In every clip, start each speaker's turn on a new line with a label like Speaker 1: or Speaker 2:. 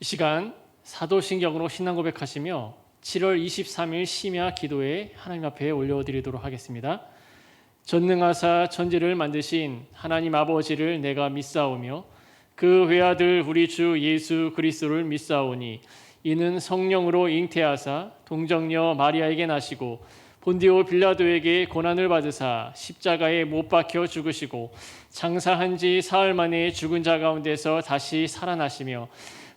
Speaker 1: 이 시간 사도신경으로 신앙 고백하시며 7월 23일 심야 기도에 하나님 앞에 올려드리도록 하겠습니다. 전능하사 천지를 만드신 하나님 아버지를 내가 믿사오며 그 외아들 우리 주 예수 그리스도를 믿사오니 이는 성령으로 잉태하사 동정녀 마리아에게 나시고 본디오 빌라도에게 고난을 받으사 십자가에 못 박혀 죽으시고 장사한 지 사흘 만에 죽은 자 가운데서 다시 살아나시며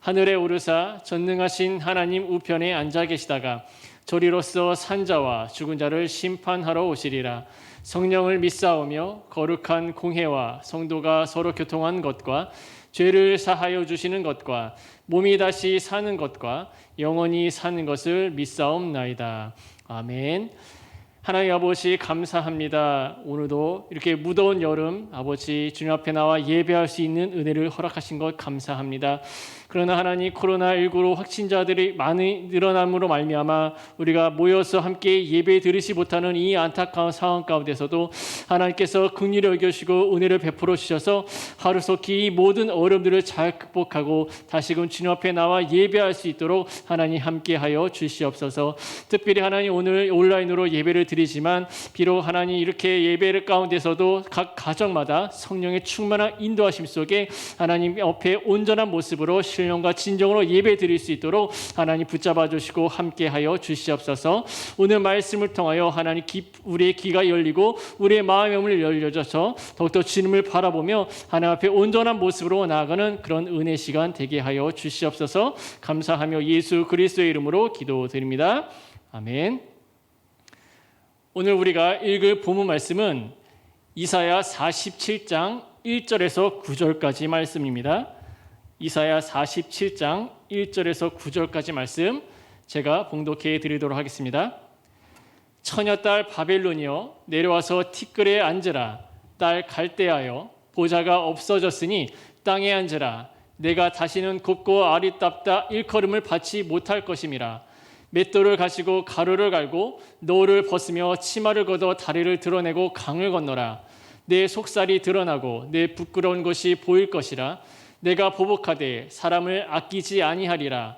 Speaker 1: 하늘에 오르사 전능하신 하나님 우편에 앉아 계시다가 저리로서 산자와 죽은 자를 심판하러 오시리라. 성령을 믿사오며 거룩한 공회와 성도가 서로 교통한 것과 죄를 사하여 주시는 것과 몸이 다시 사는 것과 영원히 사는 것을 믿사옵나이다. 아멘. 하나님 아버지 감사합니다. 오늘도 이렇게 무더운 여름 아버지 주님 앞에 나와 예배할 수 있는 은혜를 허락하신 것 감사합니다. 그러나 하나님 코로나19로 확진자들이 많이 늘어남으로 말미암아 우리가 모여서 함께 예배 드리지 못하는 이 안타까운 상황 가운데서도 하나님께서 긍휼히 여겨주시고 은혜를 베풀어 주셔서 하루속히 이 모든 어려움들을 잘 극복하고 다시금 주님 앞에 나와 예배할 수 있도록 하나님 함께하여 주시옵소서. 특별히 하나님 오늘 온라인으로 예배를 드리지만 비록 하나님 이렇게 예배를 가운데서도 각 가정마다 성령의 충만한 인도하심 속에 하나님 옆에 온전한 모습으로 신령과 진정으로 예배 드릴 수 있도록 하나님 붙잡아 주시고 함께하여 주시옵소서. 오늘 말씀을 통하여 하나님 우리의 귀가 열리고 우리의 마음의 문이 열려져서 더욱더 주님을 바라보며 하나님 앞에 온전한 모습으로 나아가는 그런 은혜 시간 되게 하여 주시옵소서. 감사하며 예수 그리스도의 이름으로 기도드립니다. 아멘. 오늘 우리가 읽을 본문 말씀은 이사야 47장 1절에서 9절까지 말씀입니다. 이사야 47장 1절에서 9절까지 말씀 제가 봉독해 드리도록 하겠습니다. 처녀딸 바벨론이여 내려와서 티끌에 앉으라. 딸 갈대하여 보좌가 없어졌으니 땅에 앉으라. 내가 다시는 곱고 아리답다 일컬음을 받지 못할 것임이라. 맷돌을 가지고 가루를 갈고 노를 벗으며 치마를 걷어 다리를 드러내고 강을 건너라. 내 속살이 드러나고 내 부끄러운 것이 보일 것이라. 내가 보복하되 사람을 아끼지 아니하리라.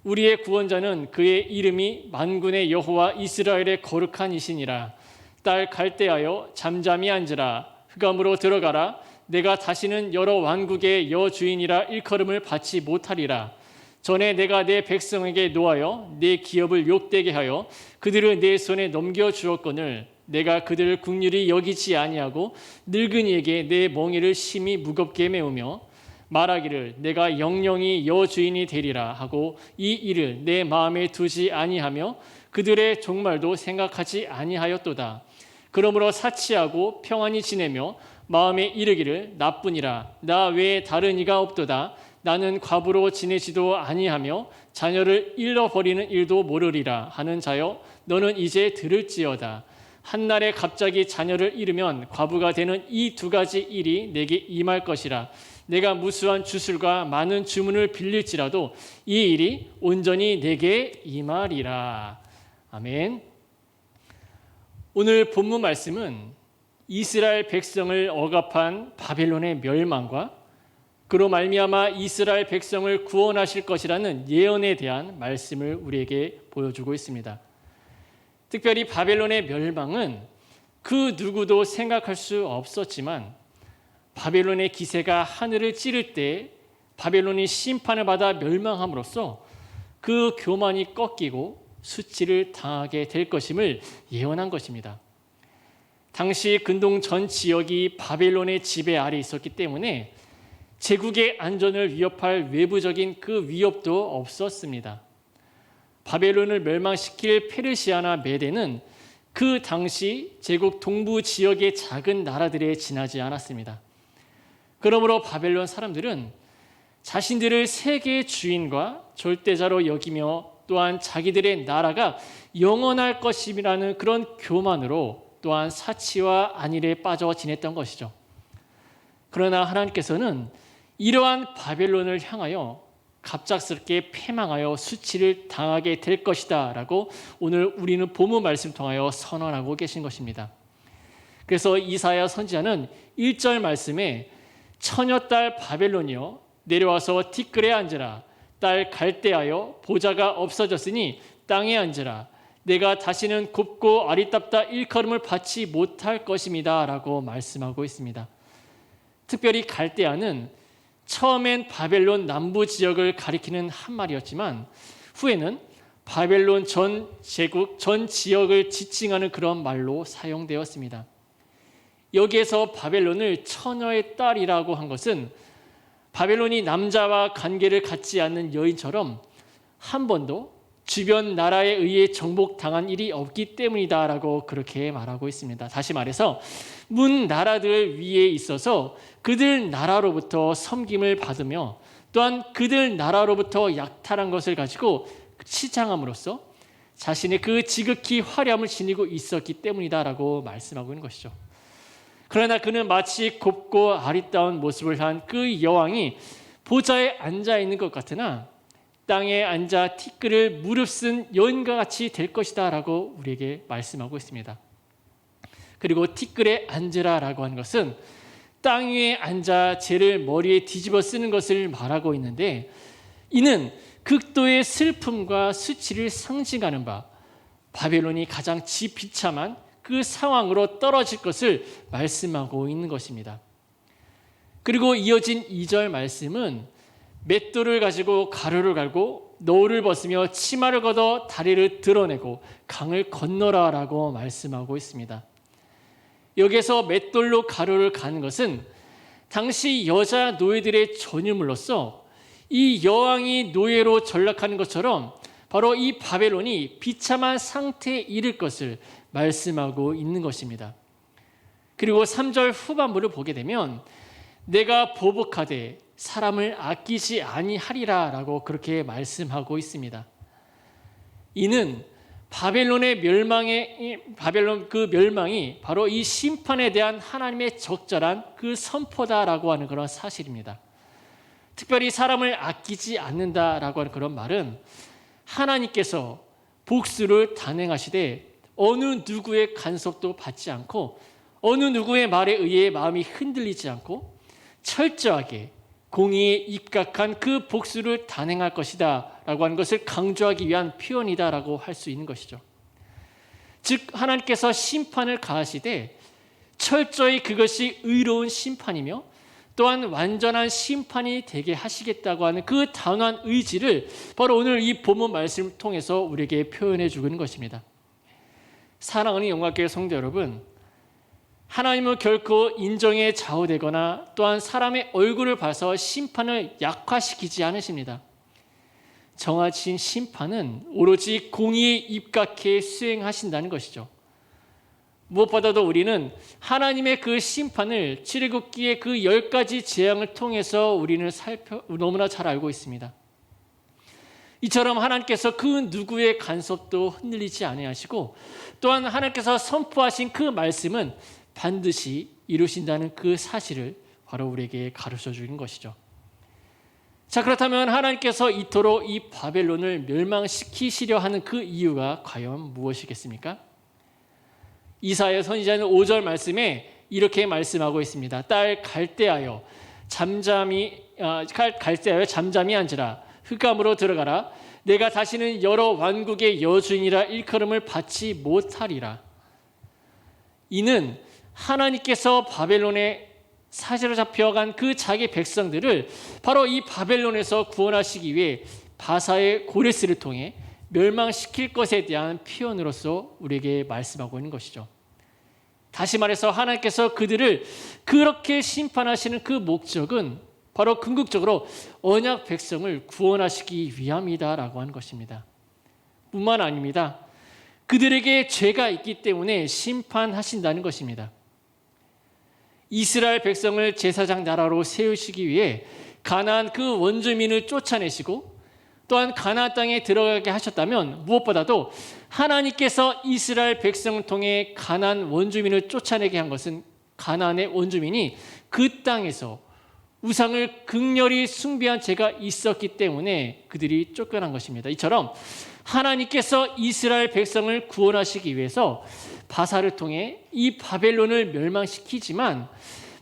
Speaker 1: 우리의 구원자는 그의 이름이 만군의 여호와 이스라엘의 거룩한 이시니라. 딸 갈대하여 잠잠히 앉으라. 흑암으로 들어가라. 내가 다시는 여러 왕국의 여주인이라 일컬음을 받지 못하리라. 전에 내가 내 백성에게 노하여 내 기업을 욕되게 하여 그들을 내 손에 넘겨주었거늘 내가 그들을 긍휼히 여기지 아니하고 늙은이에게 내 멍에를 심히 무겁게 메우며 말하기를 내가 영영이 여주인이 되리라 하고 이 일을 내 마음에 두지 아니하며 그들의 종말도 생각하지 아니하였도다. 그러므로 사치하고 평안히 지내며 마음에 이르기를 나뿐이라 나 외에 다른 이가 없도다. 나는 과부로 지내지도 아니하며 자녀를 잃어버리는 일도 모르리라 하는 자여 너는 이제 들을지어다. 한날에 갑자기 자녀를 잃으면 과부가 되는 이 두 가지 일이 내게 임할 것이라. 내가 무수한 주술과 많은 주문을 빌릴지라도 이 일이 온전히 내게 임하리라. 아멘. 오늘 본문 말씀은 이스라엘 백성을 억압한 바벨론의 멸망과 그로 말미암아 이스라엘 백성을 구원하실 것이라는 예언에 대한 말씀을 우리에게 보여주고 있습니다. 특별히 바벨론의 멸망은 그 누구도 생각할 수 없었지만 바벨론의 기세가 하늘을 찌를 때 바벨론이 심판을 받아 멸망함으로써 그 교만이 꺾이고 수치를 당하게 될 것임을 예언한 것입니다. 당시 근동 전 지역이 바벨론의 지배 아래 있었기 때문에 제국의 안전을 위협할 외부적인 그 위협도 없었습니다. 바벨론을 멸망시킬 페르시아나 메대는 그 당시 제국 동부 지역의 작은 나라들에 지나지 않았습니다. 그러므로 바벨론 사람들은 자신들을 세계의 주인과 절대자로 여기며 또한 자기들의 나라가 영원할 것이라는 그런 교만으로 또한 사치와 안일에 빠져 지냈던 것이죠. 그러나 하나님께서는 이러한 바벨론을 향하여 갑작스럽게 패망하여 수치를 당하게 될 것이다 라고 오늘 우리는 본문 말씀 통하여 선언하고 계신 것입니다. 그래서 이사야 선지자는 1절 말씀에 처녀딸 바벨론이여 내려와서 티끌에 앉으라. 딸 갈대하여 보좌가 없어졌으니 땅에 앉으라. 내가 다시는 곱고 아리따다 일컬음을 받지 못할 것입니다 라고 말씀하고 있습니다. 특별히 갈대아는 처음엔 바벨론 남부 지역을 가리키는 한말이었지만 후에는 바벨론 전 제국, 전 지역을 지칭하는 그런 말로 사용되었습니다. 여기에서 바벨론을 처녀의 딸이라고 한 것은 바벨론이 남자와 관계를 갖지 않는 여인처럼 한 번도 주변 나라에 의해 정복당한 일이 없기 때문이다라고 그렇게 말하고 있습니다. 다시 말해서 문 나라들 위에 있어서 그들 나라로부터 섬김을 받으며 또한 그들 나라로부터 약탈한 것을 가지고 치장함으로써 자신의 그 지극히 화려함을 지니고 있었기 때문이다라고 말씀하고 있는 것이죠. 그러나 그는 마치 곱고 아리따운 모습을 한 그 여왕이 보좌에 앉아 있는 것 같으나 땅에 앉아 티끌을 무릅쓴 여인과 같이 될 것이다 라고 우리에게 말씀하고 있습니다. 그리고 티끌에 앉으라 라고 하는 것은 땅 위에 앉아 재를 머리에 뒤집어 쓰는 것을 말하고 있는데, 이는 극도의 슬픔과 수치를 상징하는 바 바벨론이 가장 비참한 그 상황으로 떨어질 것을 말씀하고 있는 것입니다. 그리고 이어진 2절 말씀은 맷돌을 가지고 가루를 갈고 노를 벗으며 치마를 걷어 다리를 드러내고 강을 건너라 라고 말씀하고 있습니다. 여기에서 맷돌로 가루를 가는 것은 당시 여자 노예들의 전유물로서 이 여왕이 노예로 전락하는 것처럼 바로 이 바벨론이 비참한 상태에 이를 것을 말씀하고 있는 것입니다. 그리고 3절 후반부를 보게 되면 내가 보복하되 사람을 아끼지 아니하리라 라고 그렇게 말씀하고 있습니다. 이는 바벨론의 바벨론 그 멸망이 바로 이 심판에 대한 하나님의 적절한 그 선포다라고 하는 그런 사실입니다. 특별히 사람을 아끼지 않는다라고 하는 그런 말은 하나님께서 복수를 단행하시되 어느 누구의 간섭도 받지 않고 어느 누구의 말에 의해 마음이 흔들리지 않고 철저하게 공의에 입각한 그 복수를 단행할 것이다 라고 하는 것을 강조하기 위한 표현이다 라고 할 수 있는 것이죠. 즉 하나님께서 심판을 가하시되 철저히 그것이 의로운 심판이며 또한 완전한 심판이 되게 하시겠다고 하는 그 단호한 의지를 바로 오늘 이 본문 말씀을 통해서 우리에게 표현해 주는 것입니다. 사랑하는 영광교회 성도 여러분, 하나님은 결코 인정에 좌우되거나 또한 사람의 얼굴을 봐서 심판을 약화시키지 않으십니다. 정하신 심판은 오로지 공의에 입각해 수행하신다는 것이죠. 무엇보다도 우리는 하나님의 그 심판을 출애굽기의 그 10가지 재앙을 통해서 우리는 너무나 잘 알고 있습니다. 이처럼 하나님께서 그 누구의 간섭도 흔들리지 아니하시고 또한 하나님께서 선포하신 그 말씀은 반드시 이루신다는 그 사실을 바로 우리에게 가르쳐 주는 것이죠. 자, 그렇다면 하나님께서 이토록 이 바벨론을 멸망시키시려 하는 그 이유가 과연 무엇이겠습니까? 이사야 선지자는 5절 말씀에 이렇게 말씀하고 있습니다. 딸 갈대하여 잠잠히 앉으라. 흑암으로 들어가라. 내가 다시는 여러 왕국의 여주인이라 일컬음을 받지 못하리라. 이는 하나님께서 바벨론에 사로잡혀간 그 자기 백성들을 바로 이 바벨론에서 구원하시기 위해 바사의 고레스를 통해 멸망시킬 것에 대한 표현으로서 우리에게 말씀하고 있는 것이죠. 다시 말해서 하나님께서 그들을 그렇게 심판하시는 그 목적은 바로 궁극적으로 언약 백성을 구원하시기 위함이다라고 하는 것입니다. 뿐만 아닙니다. 그들에게 죄가 있기 때문에 심판하신다는 것입니다. 이스라엘 백성을 제사장 나라로 세우시기 위해 가나안 그 원주민을 쫓아내시고 또한 가나안 땅에 들어가게 하셨다면 무엇보다도 하나님께서 이스라엘 백성을 통해 가나안 원주민을 쫓아내게 한 것은 가나안의 원주민이 그 땅에서 우상을 극렬히 숭배한 죄가 있었기 때문에 그들이 쫓겨난 것입니다. 이처럼 하나님께서 이스라엘 백성을 구원하시기 위해서 바사를 통해 이 바벨론을 멸망시키지만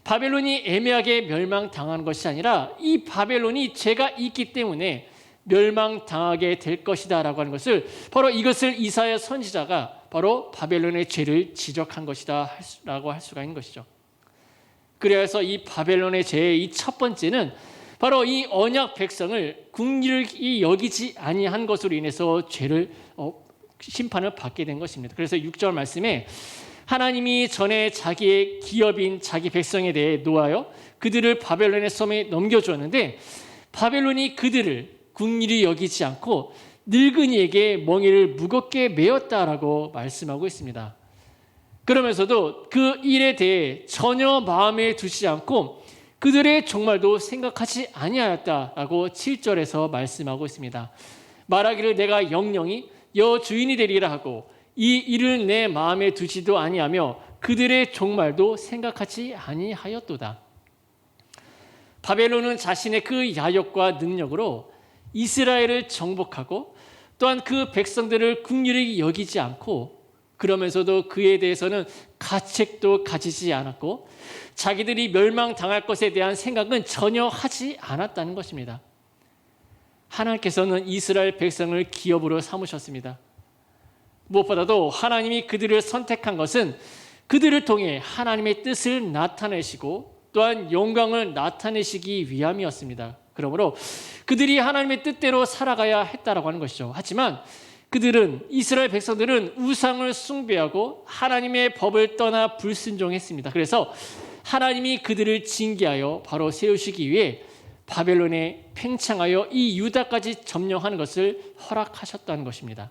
Speaker 1: 바벨론이 애매하게 멸망당한 것이 아니라 이 바벨론이 죄가 있기 때문에 멸망당하게 될 것이다 라고 하는 것을, 바로 이것을 이사야 선지자가 바로 바벨론의 죄를 지적한 것이다 라고 할 수가 있는 것이죠. 그래서 이 바벨론의 죄의 이 첫 번째는 바로 이 언약 백성을 긍휼히 여기지 아니한 것으로 인해서 죄를 심판을 받게 된 것입니다. 그래서 6절 말씀에 하나님이 전에 자기의 기업인 자기 백성에 대해 노하여 그들을 바벨론의 섬에 넘겨주었는데 바벨론이 그들을 긍휼히 여기지 않고 늙은이에게 멍에를 무겁게 메었다라고 말씀하고 있습니다. 그러면서도 그 일에 대해 전혀 마음에 두지 않고 그들의 종말도 생각하지 아니하였다라고 7절에서 말씀하고 있습니다. 말하기를 내가 영영이 여주인이 되리라 하고 이 일을 내 마음에 두지도 아니하며 그들의 종말도 생각하지 아니하였도다. 바벨론은 자신의 그 야욕과 능력으로 이스라엘을 정복하고 또한 그 백성들을 긍휼히 여기지 않고, 그러면서도 그에 대해서는 가책도 가지지 않았고 자기들이 멸망당할 것에 대한 생각은 전혀 하지 않았다는 것입니다. 하나님께서는 이스라엘 백성을 기업으로 삼으셨습니다. 무엇보다도 하나님이 그들을 선택한 것은 그들을 통해 하나님의 뜻을 나타내시고 또한 영광을 나타내시기 위함이었습니다. 그러므로 그들이 하나님의 뜻대로 살아가야 했다라고 하는 것이죠. 하지만 이스라엘 백성들은 우상을 숭배하고 하나님의 법을 떠나 불순종했습니다. 그래서 하나님이 그들을 징계하여 바로 세우시기 위해 바벨론에 팽창하여 이 유다까지 점령하는 것을 허락하셨다는 것입니다.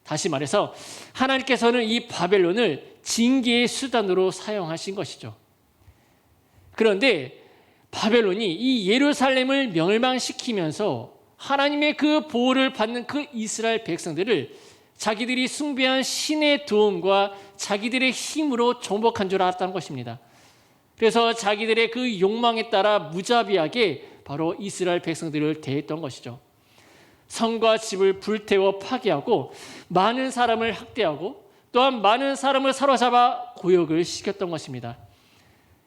Speaker 1: 다시 말해서 하나님께서는 이 바벨론을 징계의 수단으로 사용하신 것이죠. 그런데 바벨론이 이 예루살렘을 멸망시키면서 하나님의 그 보호를 받는 그 이스라엘 백성들을 자기들이 숭배한 신의 도움과 자기들의 힘으로 정복한 줄 알았다는 것입니다. 그래서 자기들의 그 욕망에 따라 무자비하게 바로 이스라엘 백성들을 대했던 것이죠. 성과 집을 불태워 파괴하고 많은 사람을 학대하고 또한 많은 사람을 사로잡아 고역을 시켰던 것입니다.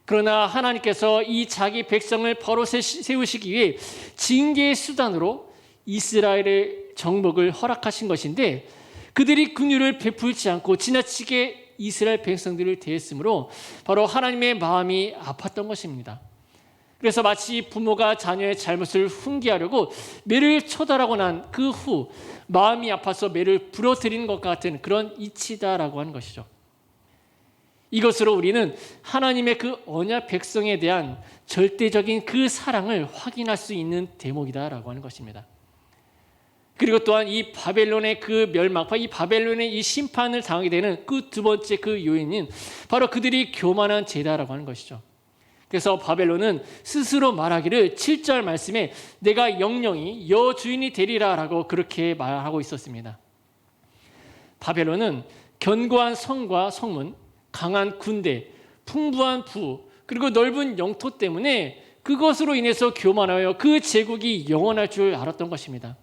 Speaker 1: 그러나 하나님께서 이 자기 백성을 바로 세우시기 위해 징계의 수단으로 이스라엘의 정복을 허락하신 것인데, 그들이 긍휼을 베풀지 않고 지나치게 이스라엘 백성들을 대했으므로 바로 하나님의 마음이 아팠던 것입니다. 그래서 마치 부모가 자녀의 잘못을 훈계하려고 매를 쳐다라고 난 그 후 마음이 아파서 매를 부러뜨리는 것 같은 그런 이치다라고 하는 것이죠. 이것으로 우리는 하나님의 그 언약 백성에 대한 절대적인 그 사랑을 확인할 수 있는 대목이다라고 하는 것입니다. 그리고 또한 이 바벨론의 그 멸망과 이 바벨론의 이 심판을 당하게 되는 그 두 번째 그 요인은 바로 그들이 교만한 죄다라고 하는 것이죠. 그래서 바벨론은 스스로 말하기를 7절 말씀에 내가 영영이 여주인이 되리라라고 그렇게 말하고 있었습니다. 바벨론은 견고한 성과 성문, 강한 군대, 풍부한 부, 그리고 넓은 영토 때문에 그것으로 인해서 교만하여 그 제국이 영원할 줄 알았던 것입니다.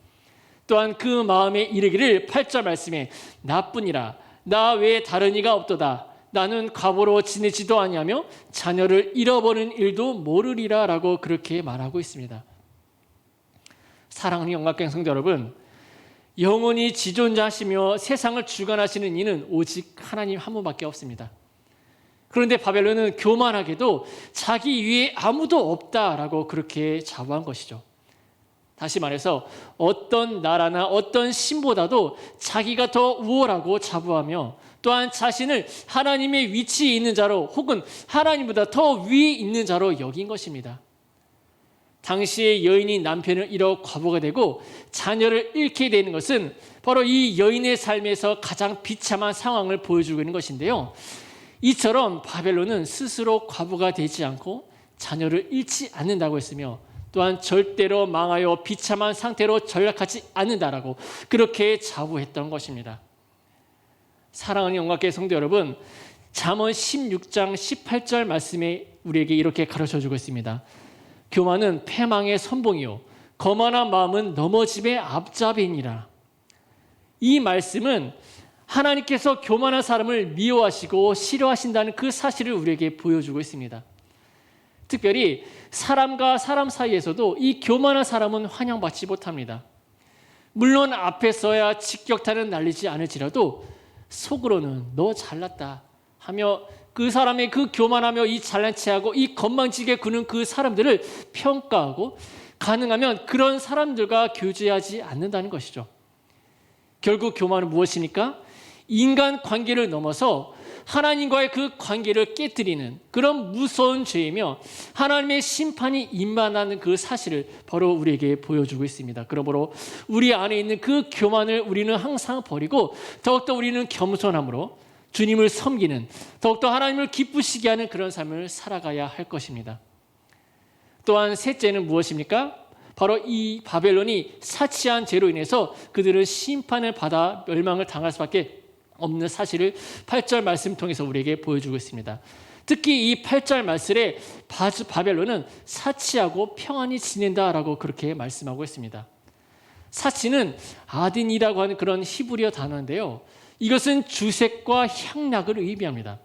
Speaker 1: 또한 그 마음에 이르기를 8절 말씀에 나뿐이라 나 외에 다른 이가 없도다. 나는 과부로 지내지도 아니하며 자녀를 잃어버린 일도 모르리라 라고 그렇게 말하고 있습니다. 사랑하는 영광객 성도 여러분, 영원히 지존자하시며 세상을 주관하시는 이는 오직 하나님 한 분밖에 없습니다. 그런데 바벨론은 교만하게도 자기 위에 아무도 없다라고 그렇게 자부한 것이죠. 다시 말해서 어떤 나라나 어떤 신보다도 자기가 더 우월하고 자부하며 또한 자신을 하나님의 위치에 있는 자로 혹은 하나님보다 더 위에 있는 자로 여긴 것입니다. 당시의 여인이 남편을 잃어 과부가 되고 자녀를 잃게 되는 것은 바로 이 여인의 삶에서 가장 비참한 상황을 보여주고 있는 것인데요. 이처럼 바벨론은 스스로 과부가 되지 않고 자녀를 잃지 않는다고 했으며 또한 절대로 망하여 비참한 상태로 전락하지 않는다라고 그렇게 자부했던 것입니다. 사랑하는 영광의 성도 여러분, 잠언 16장 18절 말씀에 우리에게 이렇게 가르쳐주고 있습니다. 교만은 패망의 선봉이요 거만한 마음은 넘어짐의 앞잡이니라. 이 말씀은 하나님께서 교만한 사람을 미워하시고 싫어하신다는 그 사실을 우리에게 보여주고 있습니다. 특별히 사람과 사람 사이에서도 이 교만한 사람은 환영받지 못합니다. 물론 앞에서야 직격탄은 날리지 않을지라도 속으로는 너 잘났다 하며 그 사람의 그 교만하며 이 잘난 체하고 이 건방지게 구는 그 사람들을 평가하고 가능하면 그런 사람들과 교제하지 않는다는 것이죠. 결국 교만은 무엇입니까? 인간 관계를 넘어서 하나님과의 그 관계를 깨뜨리는 그런 무서운 죄이며 하나님의 심판이 임만하는 그 사실을 바로 우리에게 보여주고 있습니다. 그러므로 우리 안에 있는 그 교만을 우리는 항상 버리고 더욱더 우리는 겸손함으로 주님을 섬기는, 더욱더 하나님을 기쁘시게 하는 그런 삶을 살아가야 할 것입니다. 또한 셋째는 무엇입니까? 바로 이 바벨론이 사치한 죄로 인해서 그들은 심판을 받아 멸망을 당할 수밖에 없는 사실을 8절 말씀 통해서 우리에게 보여주고 있습니다. 특히 이 8절 말씀에 바벨론은 사치하고 평안히 지낸다라고 그렇게 말씀하고 있습니다. 사치는 아딘이라고 하는 그런 히브리어 단어인데요. 이것은 주색과 향락을 의미합니다.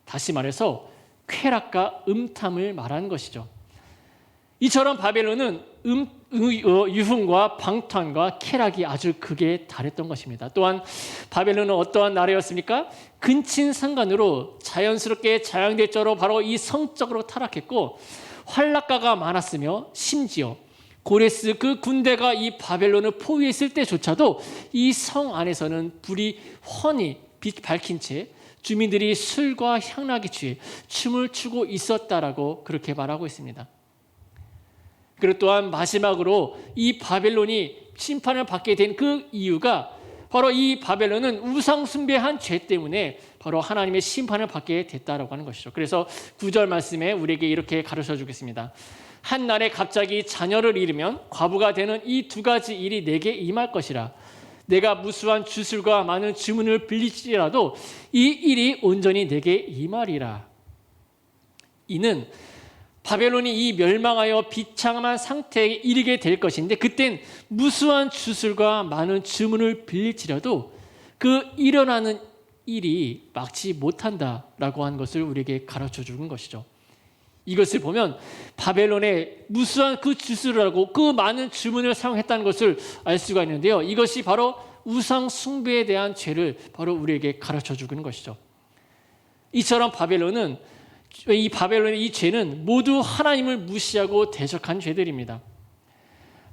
Speaker 1: 다시 말해서 쾌락과 음탐을 말하는 것이죠. 이처럼 바벨론은 유흥과 방탕과 쾌락이 아주 극에 달했던 것입니다. 또한 바벨론은 어떠한 나라였습니까? 근친상간으로 자연스럽게 자양대조로 바로 이 성적으로 타락했고 환락가가 많았으며 심지어 고레스 그 군대가 이 바벨론을 포위했을 때조차도 이 성 안에서는 불이 훤히 밝힌 채 주민들이 술과 향락에 취해 춤을 추고 있었다라고 그렇게 말하고 있습니다. 그리고 또한 마지막으로 이 바벨론이 심판을 받게 된 그 이유가 바로 이 바벨론은 우상 숭배한 죄 때문에 바로 하나님의 심판을 받게 됐다라고 하는 것이죠. 그래서 9절 말씀에 우리에게 이렇게 가르쳐 주겠습니다. 한 날에 갑자기 자녀를 잃으면 과부가 되는 이 두 가지 일이 내게 임할 것이라. 내가 무수한 주술과 많은 주문을 빌릴지라도 이 일이 온전히 내게 임하리라. 이는 바벨론이 이 멸망하여 비참한 상태에 이르게 될 것인데 그땐 무수한 주술과 많은 주문을 빌릴지라도 그 일어나는 일이 막지 못한다라고 하는 것을 우리에게 가르쳐 주는 것이죠. 이것을 보면 바벨론의 무수한 그 주술을 하고 그 많은 주문을 사용했다는 것을 알 수가 있는데요. 이것이 바로 우상 숭배에 대한 죄를 바로 우리에게 가르쳐 주는 것이죠. 이처럼 이 바벨론의 이 죄는 모두 하나님을 무시하고 대적한 죄들입니다.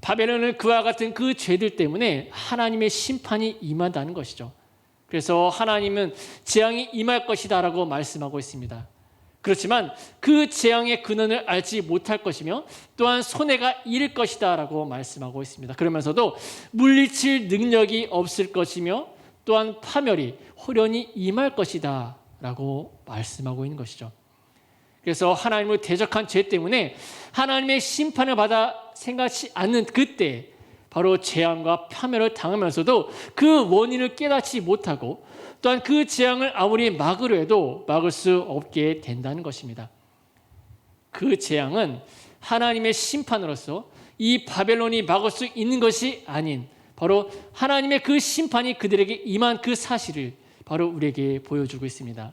Speaker 1: 바벨론은 그와 같은 그 죄들 때문에 하나님의 심판이 임한다는 것이죠. 그래서 하나님은 재앙이 임할 것이다 라고 말씀하고 있습니다. 그렇지만 그 재앙의 근원을 알지 못할 것이며 또한 손해가 이를 것이다 라고 말씀하고 있습니다. 그러면서도 물리칠 능력이 없을 것이며 또한 파멸이 호련히 임할 것이다 라고 말씀하고 있는 것이죠. 그래서 하나님을 대적한 죄 때문에 하나님의 심판을 받아 생각지 않는 그때 바로 재앙과 파멸을 당하면서도 그 원인을 깨닫지 못하고 또한 그 재앙을 아무리 막으려 해도 막을 수 없게 된다는 것입니다. 그 재앙은 하나님의 심판으로서 이 바벨론이 막을 수 있는 것이 아닌 바로 하나님의 그 심판이 그들에게 임한 그 사실을 바로 우리에게 보여주고 있습니다.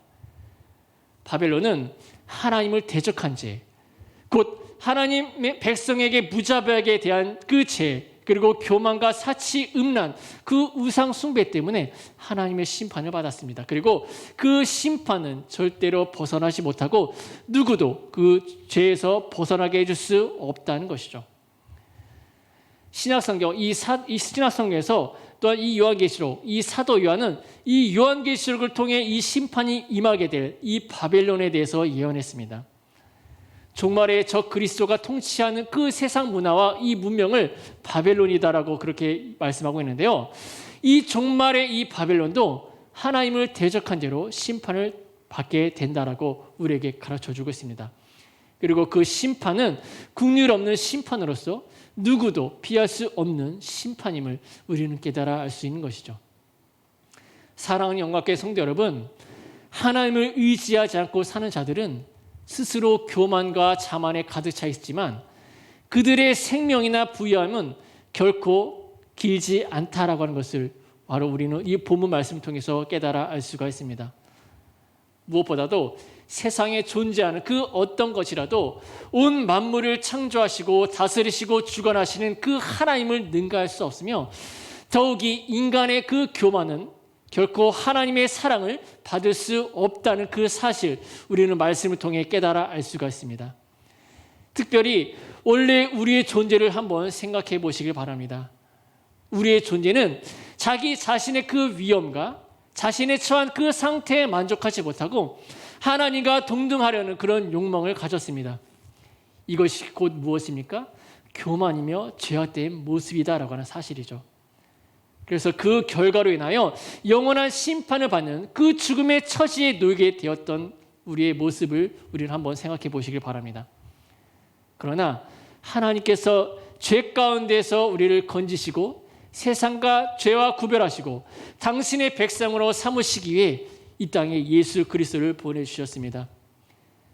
Speaker 1: 바벨론은 하나님을 대적한 죄, 곧 하나님의 백성에게 무자비하게 대한 그 죄, 그리고 교만과 사치, 음란, 그 우상 숭배 때문에 하나님의 심판을 받았습니다. 그리고 그 심판은 절대로 벗어나지 못하고 누구도 그 죄에서 벗어나게 해줄 수 없다는 것이죠. 신약성경, 이 신약성경에서 또한 이 요한계시록, 이 사도 요한은 이 요한계시록을 통해 이 심판이 임하게 될 이 바벨론에 대해서 예언했습니다. 종말에 저 그리스도가 통치하는 그 세상 문화와 이 문명을 바벨론이다라고 그렇게 말씀하고 있는데요. 이 종말의 이 바벨론도 하나님을 대적한 죄로 심판을 받게 된다라고 우리에게 가르쳐주고 있습니다. 그리고 그 심판은 긍휼 없는 심판으로서 누구도 피할 수 없는 심판임을 우리는 깨달아 알 수 있는 것이죠. 사랑하는 영광교회 성도 여러분, 하나님을 의지하지 않고 사는 자들은 스스로 교만과 자만에 가득 차 있지만 그들의 생명이나 부유함은 결코 길지 않다라고 하는 것을 바로 우리는 이 본문 말씀을 통해서 깨달아 알 수가 있습니다. 무엇보다도 세상에 존재하는 그 어떤 것이라도 온 만물을 창조하시고 다스리시고 주관하시는 그 하나님을 능가할 수 없으며, 더욱이 인간의 그 교만은 결코 하나님의 사랑을 받을 수 없다는 그 사실, 우리는 말씀을 통해 깨달아 알 수가 있습니다. 특별히 원래 우리의 존재를 한번 생각해 보시길 바랍니다. 우리의 존재는 자기 자신의 그 위험과 자신의 처한 그 상태에 만족하지 못하고 하나님과 동등하려는 그런 욕망을 가졌습니다. 이것이 곧 무엇입니까? 교만이며 죄악된 모습이다라고 하는 사실이죠. 그래서 그 결과로 인하여 영원한 심판을 받는 그 죽음의 처지에 놓이게 되었던 우리의 모습을 우리는 한번 생각해 보시길 바랍니다. 그러나 하나님께서 죄 가운데서 우리를 건지시고 세상과 죄와 구별하시고 당신의 백성으로 삼으시기 위해 이 땅에 예수 그리스도를 보내주셨습니다.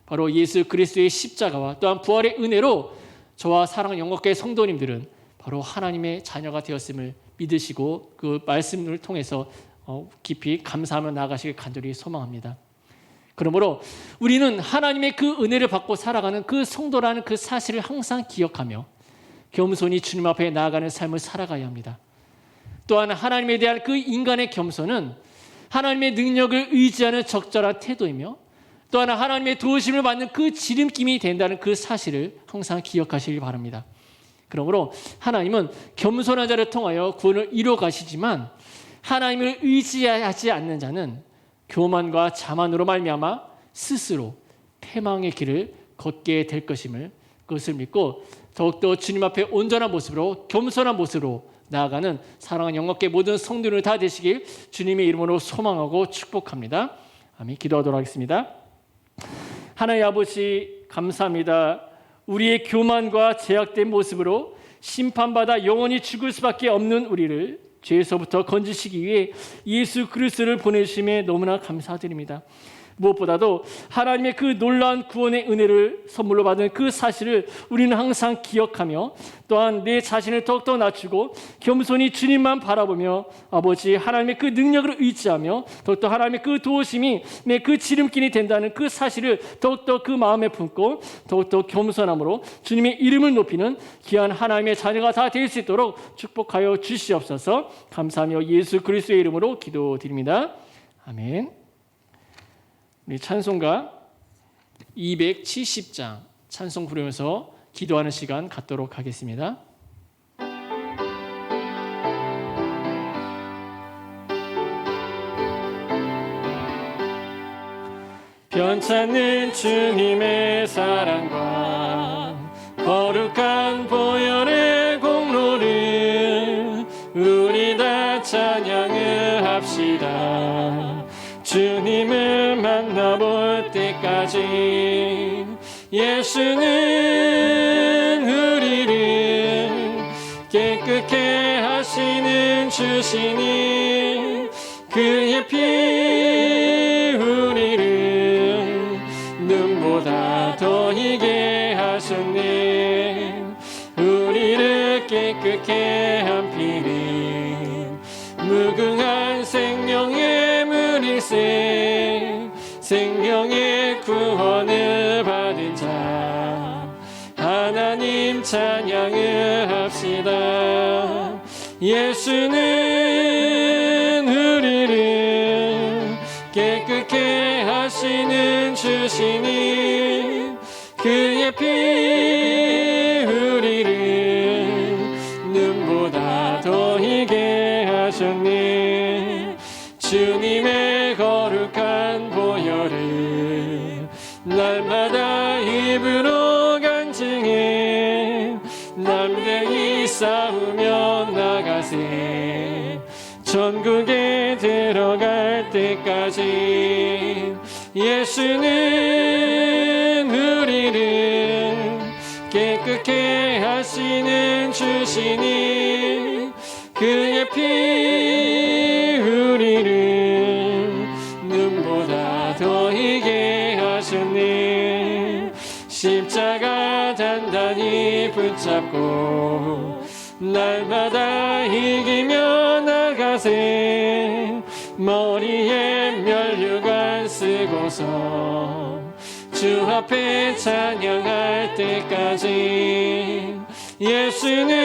Speaker 1: 바로 예수 그리스도의 십자가와 또한 부활의 은혜로 저와 사랑하는 영광교회 성도님들은 바로 하나님의 자녀가 되었음을 믿으시고 그 말씀을 통해서 깊이 감사하며 나아가시길 간절히 소망합니다. 그러므로 우리는 하나님의 그 은혜를 받고 살아가는 그 성도라는 그 사실을 항상 기억하며 겸손히 주님 앞에 나아가는 삶을 살아가야 합니다. 또한 하나님에 대한 그 인간의 겸손은 하나님의 능력을 의지하는 적절한 태도이며, 또한 하나님의 도우심을 받는 그 지름길이 된다는 그 사실을 항상 기억하시길 바랍니다. 그러므로 하나님은 겸손한 자를 통하여 구원을 이루어 가시지만, 하나님을 의지하지 않는 자는 교만과 자만으로 말미암아 스스로 패망의 길을 걷게 될 것임을, 그것을 믿고 더욱더 주님 앞에 온전한 모습으로 겸손한 모습으로 나아가는 사랑하는 영광교회 모든 성도들 다 되시길 주님의 이름으로 소망하고 축복합니다. 아멘. 기도하도록 하겠습니다. 하나님 아버지, 감사합니다. 우리의 교만과 제약된 모습으로 심판받아 영원히 죽을 수밖에 없는 우리를 죄에서부터 건지시기 위해 예수 그리스도를 보내주심에 너무나 감사드립니다. 무엇보다도 하나님의 그 놀라운 구원의 은혜를 선물로 받은 그 사실을 우리는 항상 기억하며, 또한 내 자신을 더욱더 낮추고 겸손히 주님만 바라보며 아버지 하나님의 그 능력을 의지하며 더욱더 하나님의 그 도우심이 내 그 지름길이 된다는 그 사실을 더욱더 그 마음에 품고 더욱더 겸손함으로 주님의 이름을 높이는 귀한 하나님의 자녀가 다 될 수 있도록 축복하여 주시옵소서. 감사하며 예수 그리스도의 이름으로 기도드립니다. 아멘. 우리 찬송가 270장 찬송 부르면서 기도하는 시간 갖도록 하겠습니다. 변찮는 주님의 사랑과 거룩한 보혈의 공로를 우리 다 찬양을 합시다. 주님을 만나볼 때까지 예수는 우리를 깨끗게 하시는 주시니 그의 피 우리를 눈보다 더 희게 하셨네. 우리를 깨끗게 한 피는 무궁한 생명의 물일세. 생명의 구원을 받은 자 하나님 찬양을 합시다. 예수는 우리를 깨끗게 하시는 주시니 그의 피 우리를 눈보다 더 희게 하셨네. 주님의 거룩한 보혈을 날마다 입으로 간증해 담대히 싸우며 나가세. 천국에 들어갈 때까지 예수는 우리를 깨끗게 하시는 주시니 그의 피 우리를 눈보다 더 희게 하셨네. 십자가 단단히 붙잡고 날마다 이기며 나가세. 머리에 면류관 쓰고서 주 앞에 찬양할 때까지. 예수는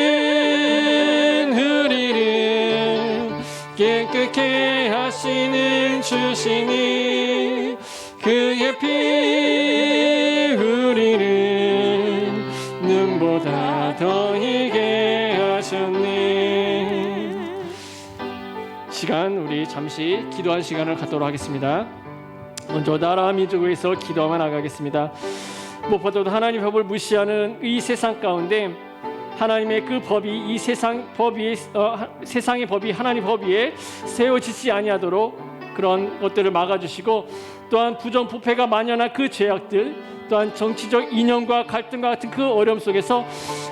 Speaker 1: 우리를 깨끗게 하시는 주시니 그의 피 우리를 눈보다 더 희게 하셨네. 시간 우리 잠시 기도한 시간을 갖도록 하겠습니다. 먼저 나라 민족을 위해서 기도하며 나가겠습니다. 무엇보다도 하나님 법을 무시하는 이 세상 가운데 하나님의 그 법이 이 세상의 법이 하나님 법 위에 세워지지 아니하도록 그런 것들을 막아주시고, 또한 부정부패가 만연한 그 죄악들, 또한 정치적 이념과 갈등과 같은 그 어려움 속에서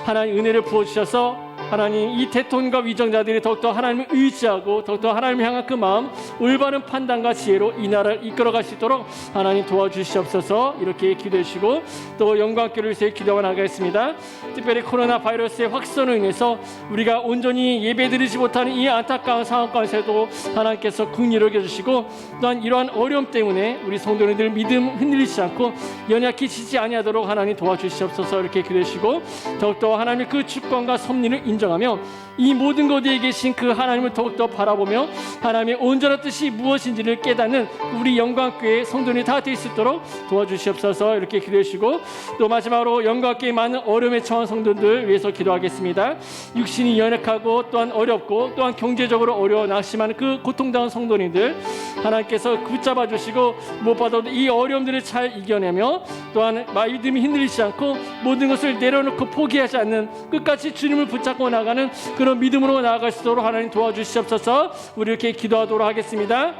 Speaker 1: 하나님 은혜를 부어주셔서 하나님 이 대통령과 위정자들이 더욱더 하나님을 의지하고 더욱더 하나님을 향한 그 마음, 올바른 판단과 지혜로 이 나라를 이끌어갈 수 있도록 하나님 도와주시옵소서. 이렇게 기도해 주시고 또 영광교회를 위해서 기도하며 나가겠습니다. 특별히 코로나 바이러스의 확산으로 인해서 우리가 온전히 예배드리지 못하는 이 안타까운 상황 가운데서도 하나님께서 긍휼히 여겨주시고, 또한 이러한 어려움 때문에 우리 성도님들 믿음 흔들리지 않고 연약히 지지 아니하도록 하나님 도와주시옵소서. 이렇게 기도해 주시고 더욱더 하나님의 그 주권과 섭리를 인정하며 이 모든 것 위에 계신 그 하나님을 더욱더 바라보며 하나님의 온전한 뜻이 무엇인지를 깨닫는 우리 영광교회 성도님이 다 될 수 있도록 도와주시옵소서. 이렇게 기도해 주시고 또 마지막으로 영광교회 많은 어려움에 처한 성도들 위해서 기도하겠습니다. 육신이 연약하고 또한 어렵고 또한 경제적으로 어려워 낙심하는 그 고통당한 성도님들 하나님께서 붙잡아 주시고 무엇보다도 이 어려움들을 잘 이겨내며 또한 믿음이 흔들리지 않고 모든 것을 내려놓고 포기하지 않는 끝까지 주님을 붙잡고 나가는 그런 믿음으로 나아갈 수 있도록 하나님 도와주시옵소서. 우리 이렇게 기도하도록 하겠습니다.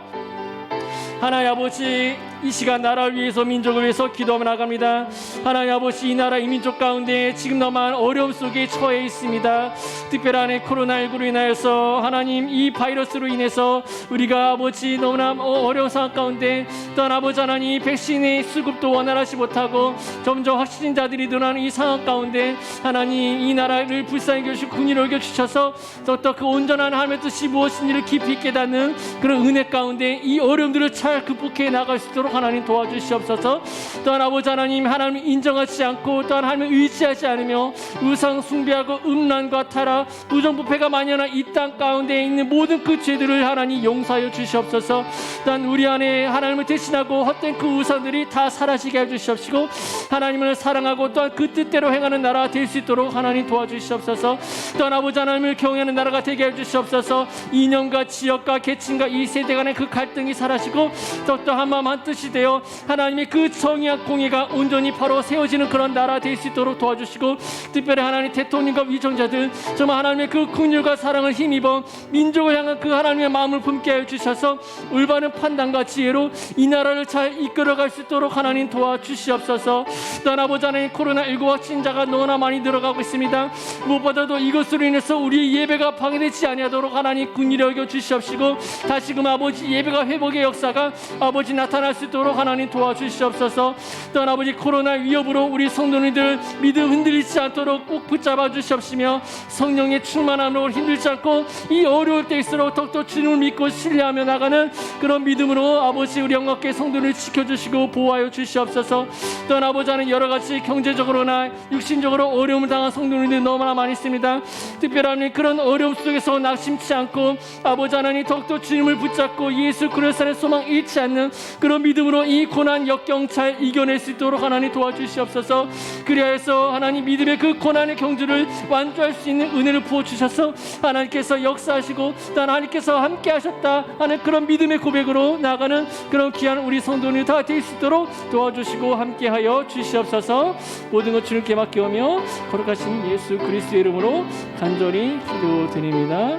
Speaker 1: 하나님 아버지, 이 시간 나라를 위해서 민족을 위해서 기도하며 나갑니다. 하나님 아버지, 이 나라 이 민족 가운데 지금 너무 많은 어려움 속에 처해 있습니다. 특별한 코로나19로 인하여서 하나님 이 바이러스로 인해서 우리가 아버지 너무나 어려운 상황 가운데 또한 아버지 하나님 백신의 수급도 원활하지 못하고 점점 확진자들이 늘어나는 이 상황 가운데 하나님 이 나라를 불쌍히 여기시고 긍휼히 여겨주셔서 더욱더 그 온전한 하나님의 뜻이 무엇인지를 깊이 깨닫는 그런 은혜 가운데 이 어려움들을 잘 극복해 나갈 수 있도록 하나님 도와주시옵소서. 또한 아버지 하나님, 하나님을 인정하지 않고 또한 하나님을 의지하지 않으며 우상 숭배하고 음란과 타락, 부정부패가 만연한 이 땅 가운데 있는 모든 그 죄들을 하나님 용서하여 주시옵소서. 또한 우리 안에 하나님을 대신하고 헛된 그 우상들이 다 사라지게 해주시옵시고 하나님을 사랑하고 또한 그 뜻대로 행하는 나라가 될 수 있도록 하나님 도와주시옵소서. 또한 아버지 하나님을 경외하는 나라가 되게 해주시옵소서. 이념과 지역과 계층과 이 세대 간의 그 갈등이 사라지고 더욱더 한마음 한뜻이 되어 하나님의 그 정의와 공의가 온전히 바로 세워지는 그런 나라 될 수 있도록 도와주시고, 특별히 하나님 대통령과 위정자들 정말 하나님의 그 긍휼과 사랑을 힘입어 민족을 향한 그 하나님의 마음을 품게 하여 주셔서 올바른 판단과 지혜로 이 나라를 잘 이끌어갈 수 있도록 하나님 도와주시옵소서. 또한 아버지 하나님, 코로나19 확진자가 너무나 많이 늘어가고 있습니다. 무엇보다도 이것으로 인해서 우리의 예배가 방해되지 아니하도록 하나님 긍휼히 여겨 주시옵시고 다시금 아버지 예배가 회복의 역사가 아버지 나타날 수 있도록 하나님 도와주시옵소서. 또한 아버지 코로나 위협으로 우리 성도님들 믿음 흔들리지 않도록 꼭 붙잡아 주시옵시며 성령의 충만함으로 힘들지 않고 이 어려울 때일수록 더욱더 주님을 믿고 신뢰하며 나가는 그런 믿음으로 아버지 우리 영광교회 성도를 지켜주시고 보호하여 주시옵소서. 또한 아버지 하는 여러 가지 경제적으로나 육신적으로 어려움을 당한 성도님들이 너무나 많이 있습니다. 특별한 그런 어려움 속에서 낙심치 않고 아버지 하나님 더욱더 주님을 붙잡고 예수 그리스도의 소망 잃지 않는 그런 믿음으로 이 고난 역경 잘 이겨낼 수 있도록 하나님 도와주시옵소서. 그리하여서 하나님 믿음의 그 고난의 경주를 완주할 수 있는 은혜를 부어주셔서 하나님께서 역사하시고 또 하나님께서 함께 하셨다 하는 그런 믿음의 고백으로 나아가는 그런 귀한 우리 성도님이 다 될 수 있도록 도와주시고 함께하여 주시옵소서. 모든 것 주님께 맡겨오며 거룩하신 예수 그리스도의 이름으로 간절히 기도드립니다.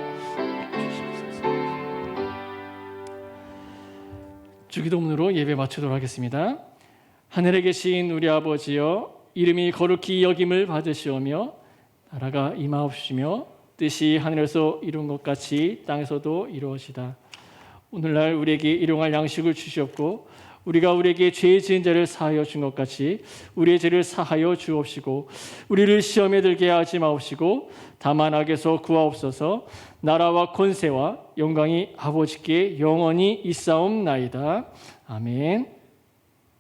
Speaker 1: 주기도문으로 예배 마치도록 하겠습니다. 하늘에 계신 우리 아버지여, 이름이 거룩히 여김을 받으시오며 나라가 임하옵시며 뜻이 하늘에서 이룬 것 같이 땅에서도 이루어지다. 오늘날 우리에게 일용할 양식을 주시옵고 우리가 우리에게 죄 지은 자를 사하여 준 것 같이 우리의 죄를 사하여 주옵시고 우리를 시험에 들게 하지 마옵시고 다만 악에서 구하옵소서. 나라와 권세와 영광이 아버지께 영원히 있사옵나이다. 아멘.